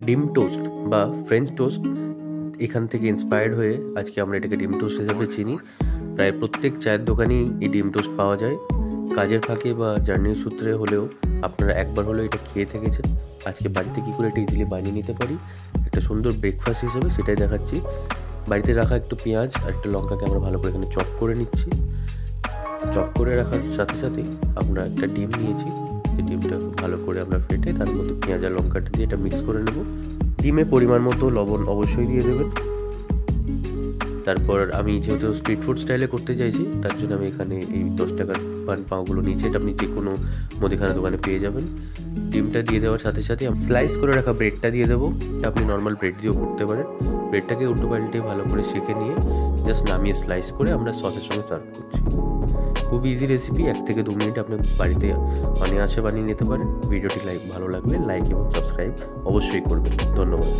ডিম টোস্ট বা French toast এখান থেকে ইন্সপায়ার্ড হয়ে আজকে আমরা এটাকে ডিম টোস্ট হিসাবে চিনি। প্রায় প্রত্যেক চায়ের দোকানেই এই ডিম টোস্ট পাওয়া যায়। কাজের ফাঁকে বা জার্নির সূত্রে হলেও আপনারা একবার হলেও এটা খেয়ে থেকেছেন। আজকে বাড়িতে কী করে এটা ইজিলি বানিয়ে নিতে পারি একটা সুন্দর ব্রেকফাস্ট হিসেবে সেটাই দেখাচ্ছি। বাড়িতে রাখা একটু পেঁয়াজ আর একটা লঙ্কাকে আমরা ভালো করে এখানে চপ করে নিচ্ছি। চপ করে রাখার সাথে সাথেই আমরা একটা ডিম নিয়েছি। এই ডিমটা ভালো করে আমরা ফেটে তার মধ্যে পেঁয়াজ আর লঙ্কাটা দিয়ে এটা মিক্স করে নেব। ডিমে পরিমাণ মতো লবণ অবশ্যই দিয়ে দেবেন। তারপর আমি যেহেতু স্ট্রিট ফুড স্টাইলে করতে চাইছি তার জন্য আমি এখানে এই 10 টাকার পান পাওগুলো নিয়েছি। এটা আপনি যে কোনো মুদিখানা দোকানে পেয়ে যাবেন। ডিমটা দিয়ে দেওয়ার সাথে সাথে স্লাইস করে রাখা ব্রেডটা দিয়ে দেবো। এটা আপনি নর্মাল ব্রেড দিয়েও করতে পারেন। ব্রেডটাকে উল্টো পাল্টে ভালো করে সেঁকে নিয়ে জাস্ট নামিয়ে স্লাইস করে আমরা সসের সঙ্গে সার্ভ করছি। খুব ইজি রেসিপি, 1 থেকে 2 মিনিট আপনি বাড়িতে অনায়াসে বানিয়ে নিতে পারেন। ভিডিওটি ভালো লাগলে লাইক এবং সাবস্ক্রাইব অবশ্যই করবেন। ধন্যবাদ।